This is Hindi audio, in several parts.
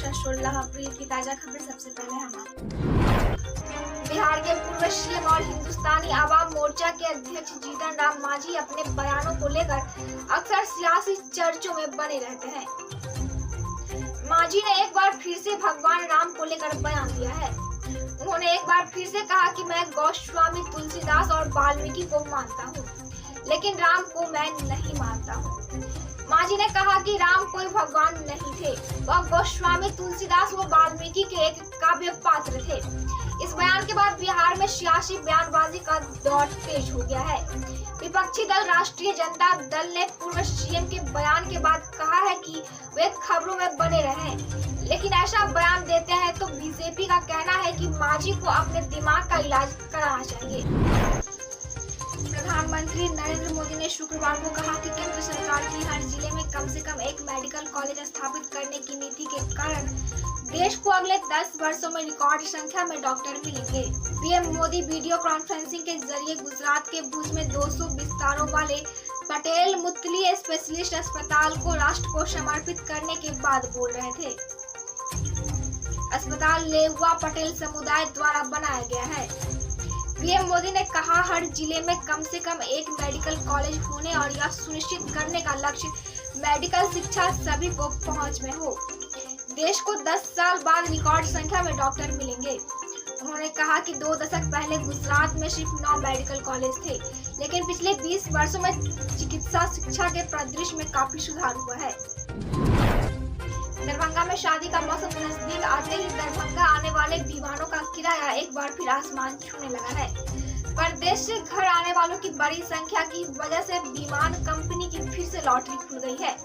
नमस्कार। 16 अप्रैल की ताजा खबर सबसे पहले हम बिहार के पूर्व सीएम और हिंदुस्तानी आवाम मोर्चा के अध्यक्ष जीतन राम मांझी अपने बयानों को लेकर अक्सर सियासी चर्चों में बने रहते हैं। मांझी ने एक बार फिर से भगवान राम को लेकर बयान दिया है। उन्होंने एक बार फिर से कहा कि मैं गोस्वामी तुलसीदास और वाल्मीकि को मानता हूँ, लेकिन राम को मैं नहीं मानता हूँ। मांझी ने कहा कि राम कोई भगवान नहीं थे, वह गोस्वामी तुलसीदास व वाल्मीकि के एक काव्य पात्र थे। इस बयान के बाद बिहार में सियासी बयानबाजी का दौर तेज हो गया है। विपक्षी दल राष्ट्रीय जनता दल ने पूर्व सीएम के बयान के बाद कहा है कि वे खबरों में बने रहें, लेकिन ऐसा बयान देते हैं तो बीजेपी का कहना है कि मांझी को अपने दिमाग का इलाज कराना चाहिए। प्रधानमंत्री नरेंद्र मोदी ने शुक्रवार को कहा कि केंद्र सरकार की हर जिले में कम से कम एक मेडिकल कॉलेज स्थापित करने की नीति के कारण देश को अगले 10 वर्षों में रिकॉर्ड संख्या में डॉक्टर मिलेंगे। पीएम मोदी वीडियो कॉन्फ्रेंसिंग के जरिए गुजरात के भुज में 200 बिस्तरों वाले पटेल मुतली स्पेशलिस्ट अस्पताल को राष्ट्र को समर्पित करने के बाद बोल रहे थे। अस्पताल लेउवा पटेल समुदाय द्वारा बनाया गया है। पीएम मोदी ने कहा, हर जिले में कम से कम एक मेडिकल कॉलेज होने और यह सुनिश्चित करने का लक्ष्य मेडिकल शिक्षा सभी को पहुंच में हो। देश को 10 साल बाद रिकॉर्ड संख्या में डॉक्टर मिलेंगे। उन्होंने कहा कि 2 दशक पहले गुजरात में सिर्फ 9 मेडिकल कॉलेज थे, लेकिन पिछले 20 वर्षों में चिकित्सा शिक्षा के परिदृश्य में काफी सुधार हुआ है। दरभंगा में शादी का मौसम नजदीक आते ही दरभंगा आने वाले विमानों का किराया एक बार फिर आसमान छूने लगा है। परदेश से घर आने वालों की बड़ी संख्या की वजह से विमान कंपनी की फिर से लॉटरी खुल गई है।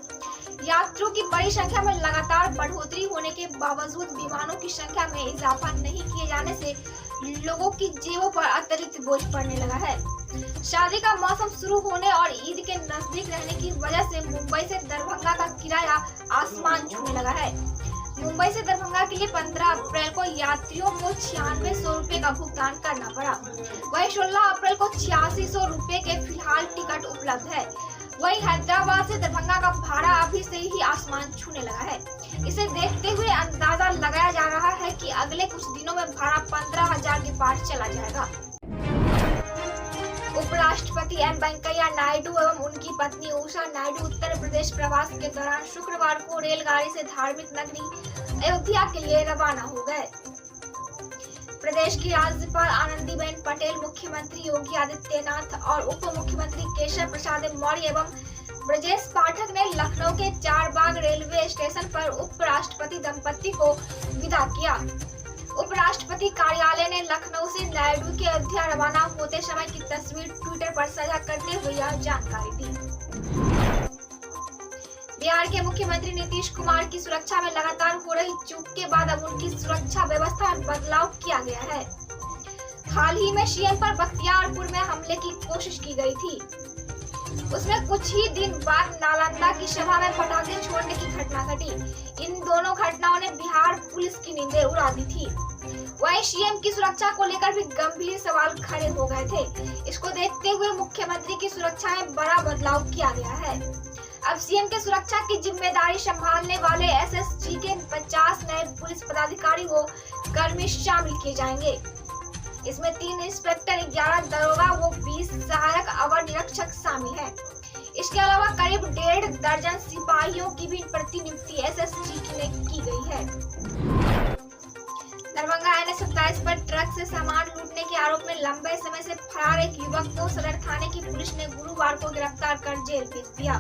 यात्रियों की बड़ी संख्या में लगातार बढ़ोतरी होने के बावजूद विमानों की संख्या में इजाफा नहीं किए जाने से लोगों की जेबों पर अतिरिक्त बोझ पड़ने लगा है। शादी का मौसम शुरू होने और ईद के नजदीक रहने की वजह से मुंबई से दरभंगा का किराया आसमान छूने लगा है। मुंबई से दरभंगा के लिए 15 अप्रैल को यात्रियों को 9600 रुपए का भुगतान करना पड़ा। वहीं 16 अप्रैल को 8600 रुपए के फिलहाल टिकट उपलब्ध है। वहीं हैदराबाद से दरभंगा का भाड़ा अभी से ही आसमान छूने लगा है। इसे देखते हुए अंदाजा लगाया जा रहा है कि अगले कुछ दिनों में भाड़ा 15,000 के पार चला जाएगा। उपराष्ट्रपति एम वेंकैया नायडू एवं उनकी पत्नी उषा नायडू उत्तर प्रदेश प्रवास के दौरान शुक्रवार को रेलगाड़ी से धार्मिक नगरी अयोध्या के लिए रवाना हो गए। प्रदेश की राज्यपाल आनंदीबेन पटेल, मुख्यमंत्री योगी आदित्यनाथ और उप मुख्यमंत्री केशव प्रसाद मौर्य एवं ब्रजेश पाठक ने लखनऊ के चारबाग रेलवे स्टेशन पर उपराष्ट्रपति दंपति को विदा किया। उपराष्ट्रपति कार्यालय ने लखनऊ से नायडू के अयोध्या रवाना होते समय की तस्वीर ट्विटर पर साझा करते हुए यह जानकारी दी। बिहार के मुख्यमंत्री नीतीश कुमार की सुरक्षा में लगातार हो रही चूक के बाद अब उनकी सुरक्षा व्यवस्था में बदलाव किया गया है। हाल ही में सीएम पर बख्तियारपुर में हमले की कोशिश की गई थी। उसमें कुछ ही दिन बाद नालंदा की सभा में पटाखे छोड़ने की घटना घटी। इन दोनों घटनाओं ने बिहार पुलिस की नींदें उड़ा दी थी। वहीं सीएम की सुरक्षा को लेकर भी गंभीर सवाल खड़े हो गए थे। इसको देखते हुए मुख्यमंत्री की सुरक्षा में बड़ा बदलाव किया गया है। अब सीएम के सुरक्षा की जिम्मेदारी संभालने वाले एसएसजी के 50 नए पुलिस पदाधिकारी व कर्मी शामिल किए जाएंगे। इसमें 3 इंस्पेक्टर, 11 दरोगा व 20 सहायक अवर निरीक्षक शामिल हैं। इसके अलावा करीब 1.5 दर्जन सिपाहियों की भी प्रतिनियुक्ति एसएसजी ने की गई है। दरभंगा NH-27 पर ट्रक से सामान लूटने के आरोप में लंबे समय से फरार एक युवक को सदर थाने की पुलिस ने गुरुवार को गिरफ्तार कर जेल भेज दिया।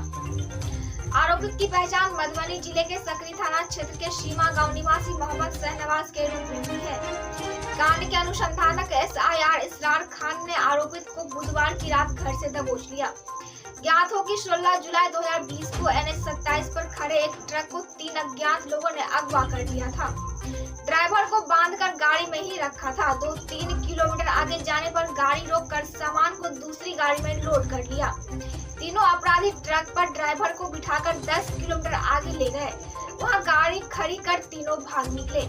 आरोपित की पहचान मधुबनी जिले के सकरी थाना क्षेत्र के सीमा गांव निवासी मोहम्मद शहनवाज के रूप में हुई है। कांड के अनुसंधानक SIR इसरार खान ने आरोपित को बुधवार की रात घर से दबोच लिया। ज्ञात हो कि 16 जुलाई 2020 को NH-27 पर खड़े एक ट्रक को 3 अज्ञात लोगों ने अगवा कर लिया था। ड्राइवर को बांधकर गाड़ी में ही रखा था। 2-3 किलोमीटर आगे जाने पर गाड़ी रोककर सामान को दूसरी गाड़ी में लोड कर लिया। तीनों अपराधी ट्रक पर ड्राइवर को बिठाकर 10 किलोमीटर आगे ले गए। वहां गाड़ी खड़ी कर तीनों भाग निकले।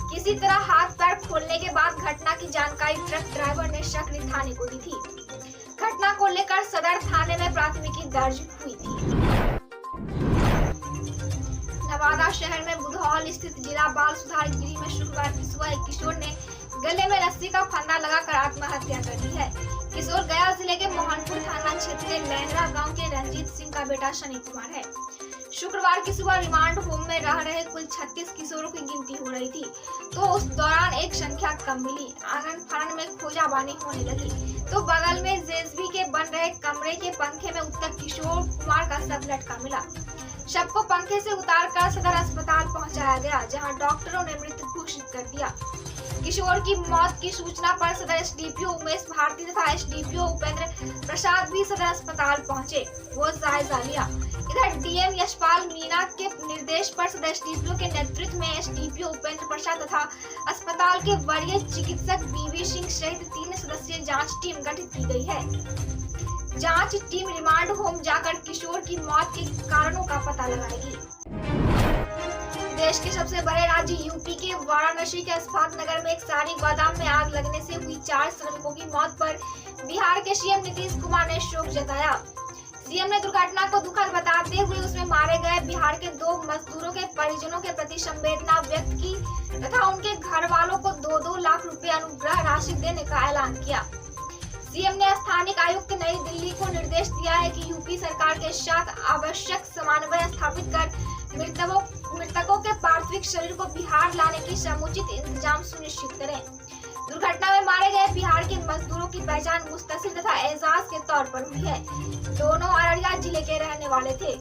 किसी तरह हाथ पैर खोलने के बाद घटना की जानकारी ट्रक ड्राइवर ने सकरी थाने को दी थी। घटना को लेकर सदर थाने में प्राथमिकी दर्ज हुई थी। नवादा शहर में बुधौल स्थित जिला बाल सुधार गृह में शुक्रवार की सुबह एक किशोर ने गले में रस्सी का फंदा लगाकर आत्महत्या कर दी है। किशोर गया जिले के मोहनपुर थाना क्षेत्र के लहरा गांव के रंजीत सिंह का बेटा शनि कुमार है। शुक्रवार की सुबह रिमांड होम में रह रहे कुल 36 किशोरों की गिनती हो रही थी, तो उस दौरान एक संख्या कम मिली। आंगन फानन में खोजाबानी होने लगी तो बगल में जेसीबी के बन रहे कमरे के पंखे में उत्तर किशोर कुमार का शव लटका मिला। शव को पंखे से उतारकर सदर अस्पताल पहुंचाया गया, जहां डॉक्टरों ने मृत घोषित कर दिया। किशोर की मौत की सूचना पर सदर एसडीपीओ उमेश भारती तथा एसडीपीओ उपेंद्र प्रसाद भी सदर अस्पताल पहुंचे, वो जायजा लिया। इधर डीएम यशपाल मीणा के निर्देश पर सदर एसडीपीओ के नेतृत्व में एसडीपीओ उपेंद्र प्रसाद तथा अस्पताल के वरीय चिकित्सक बीवी सिंह सहित 3 सदस्यीय जांच टीम गठित की गई है। जांच टीम रिमांड होम जाकर किशोर की मौत के कारणों का पता लगाएगी। देश के सबसे बड़े राज्य यूपी के वाराणसी के इस्पात नगर में एक साड़ी गोदाम में आग लगने से हुई 4 श्रमिकों की मौत पर बिहार के सीएम नीतीश कुमार ने शोक जताया। सीएम ने दुर्घटना को दुखद बताते हुए उसमें मारे गए बिहार के 2 मजदूरों के परिजनों के प्रति संवेदना व्यक्त की तथा उनके घर वालों को 2-2 लाख रुपए अनुग्रह राशि देने का ऐलान किया। सीएम ने स्थानीय आयुक्त नई दिल्ली को निर्देश दिया है कि यूपी सरकार के साथ आवश्यक समन्वय स्थापित कर मृतकों के पार्थिव शरीर को बिहार लाने की समुचित इंतजाम सुनिश्चित करें। दुर्घटना में मारे गए बिहार के मजदूरों की पहचान मुस्तसिर तथा एजाज के तौर पर हुई है। दोनों अररिया जिले के रहने वाले थे।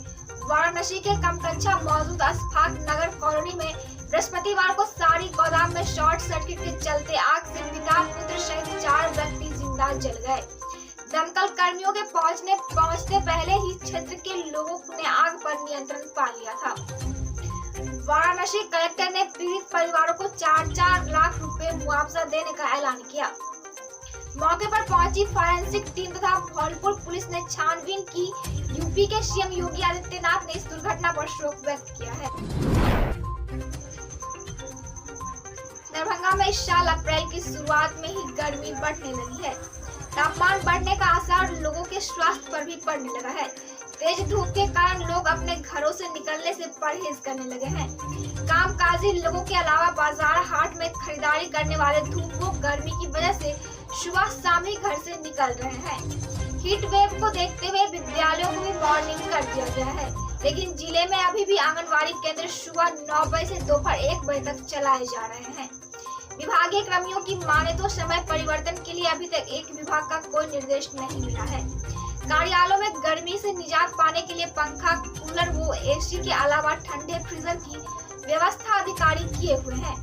वाराणसी के कमकंछा मौजूद इस्पात नगर कॉलोनी में बृहस्पतिवार को साड़ी गोदाम में शॉर्ट सर्किट के चलते आग से पिता पुत्र सहित 4 व्यक्ति जिंदा जल गए। दमकल कर्मियों के पहुंचते पहले ही क्षेत्र के लोगों ने आग पर नियंत्रण पा लिया था। वाराणसी कलेक्टर ने पीड़ित परिवारों को 4-4 लाख रुपए मुआवजा देने का ऐलान किया। मौके पर पहुंची फॉरेंसिक टीम तथा धौलपुर पुलिस ने छानबीन की। यूपी के सीएम योगी आदित्यनाथ ने इस दुर्घटना पर शोक व्यक्त किया है। दरभंगा में इस साल अप्रैल की शुरुआत में ही गर्मी बढ़ने लगी है। तापमान बढ़ने का असर लोगों के स्वास्थ्य पर भी पड़ने लगा है। तेज धूप के कारण लोग अपने घरों से निकलने से परहेज करने लगे हैं। कामकाजी लोगों के अलावा बाजार हाट में खरीदारी करने वाले धूप व गर्मी की वजह से सुबह शाम ही घर से निकल रहे हैं। हीट वेव को देखते हुए विद्यालयों को भी मॉर्निंग कर दिया गया है, लेकिन जिले में अभी भी आंगनबाड़ी केंद्र सुबह 9 बजे से दोपहर 1 बजे तक चलाए जा रहे हैं। विभागीय कर्मियों की माने तो समय परिवर्तन के लिए अभी तक एक विभाग का कोई निर्देश नहीं मिला है। कार्यालयों में गर्मी से निजात पाने के लिए पंखा, कूलर व एसी के अलावा ठंडे फ्रीजर की व्यवस्था अधिकारी किए हुए हैं,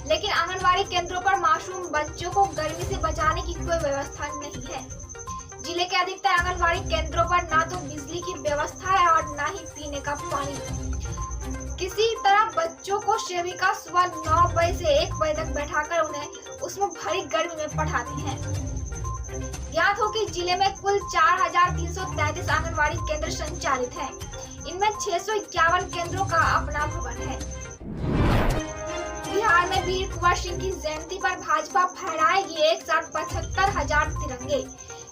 लेकिन आंगनबाड़ी केंद्रों पर मासूम बच्चों को गर्मी से बचाने की कोई व्यवस्था नहीं है। जिले के अधिकतर आंगनबाड़ी केंद्रों पर न तो बिजली की व्यवस्था है और न ही पीने का पानी। किसी तरह बच्चों को सेविका सुबह 9 बजे से 1 बजे तक बैठाकर उन्हें उसमें भरी गर्मी में पढ़ाती हैं। ज्ञात हो कि जिले में कुल 4333 आंगनबाड़ी केंद्र संचालित हैं। इनमें 651 केंद्रों का अपना भवन है। बिहार में वीर कुंवर सिंह की जयंती पर भाजपा फहराएगी एक साथ 75,000 तिरंगे।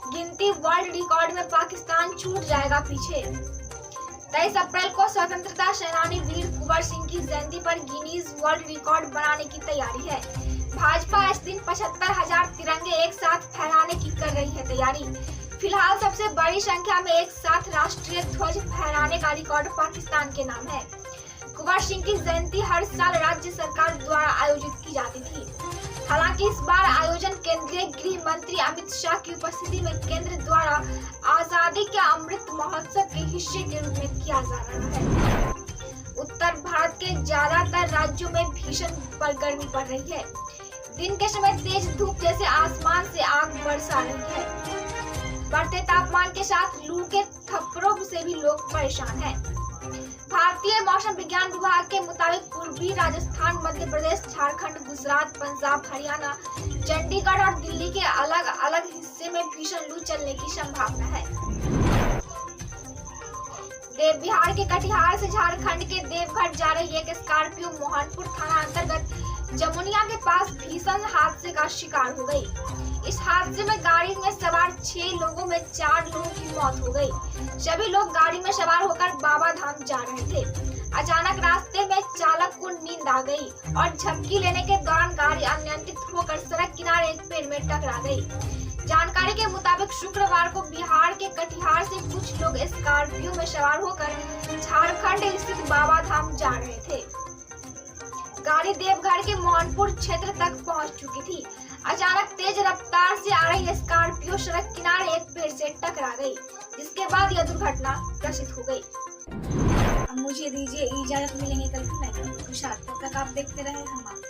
गिनती वर्ल्ड रिकॉर्ड में पाकिस्तान छूट जाएगा पीछे। 23 अप्रैल को स्वतंत्रता सेनानी वीर कुंवर सिंह की जयंती पर गिनीज वर्ल्ड रिकॉर्ड बनाने की तैयारी है। भाजपा इस दिन 75,000 तिरंगे एक साथ फहराने की कर रही है तैयारी। फिलहाल सबसे बड़ी संख्या में एक साथ राष्ट्रीय ध्वज फहराने का रिकॉर्ड पाकिस्तान के नाम है। कुंवर सिंह की जयंती हर साल राज्य सरकार द्वारा आयोजित की जाती थी। हालांकि इस बार आयोजन केंद्रीय गृह मंत्री अमित शाह की उपस्थिति में केंद्र द्वारा आजादी के अमृत महोत्सव के हिस्से के रूप में किया जा रहा है। उत्तर भारत के ज्यादातर राज्यों में भीषण गर्मी पड़ रही है। दिन के समय तेज धूप जैसे आसमान से आग बरसा रही है। बढ़ते तापमान के साथ लू के थप्पड़ों से भी लोग परेशान हैं। भारतीय मौसम विज्ञान विभाग के मुताबिक पूर्वी राजस्थान, मध्य प्रदेश, झारखंड, गुजरात, पंजाब, हरियाणा, चंडीगढ़ और दिल्ली के अलग अलग हिस्से में भीषण लू चलने की संभावना है। बिहार के कटिहार से झारखंड के देवघर जा रही एक स्कॉर्पियो मोहनपुर थाना अंतर्गत जमुनिया के पास भीषण हादसे का शिकार हो गई। इस हादसे में गाड़ी में सवार 6 लोगों में 4 लोगों की मौत हो गई। सभी लोग गाड़ी में सवार होकर बाबा धाम जा रहे थे। अचानक रास्ते में चालक को नींद आ गई और झपकी लेने के दौरान गाड़ी अनियंत्रित होकर सड़क किनारे एक पेड़ में टकरा गई। जानकारी के मुताबिक शुक्रवार को बिहार के कटिहार से कुछ लोग स्कॉर्पियो में सवार होकर झारखंड स्थित बाबा धाम जा रहे थे। गाड़ी देवघर के मोहनपुर क्षेत्र तक पहुंच चुकी थी। अचानक तेज रफ्तार से आ रही स्कॉर्पियो सड़क किनारे एक पेड़ से टकरा गई, जिसके बाद यह दुर्घटना ग्रसित हो गई। अब मुझे दीजिए इजाजत, मिलेंगे कल की नई खबरों के साथ। तब तक आप देखते रहे हम।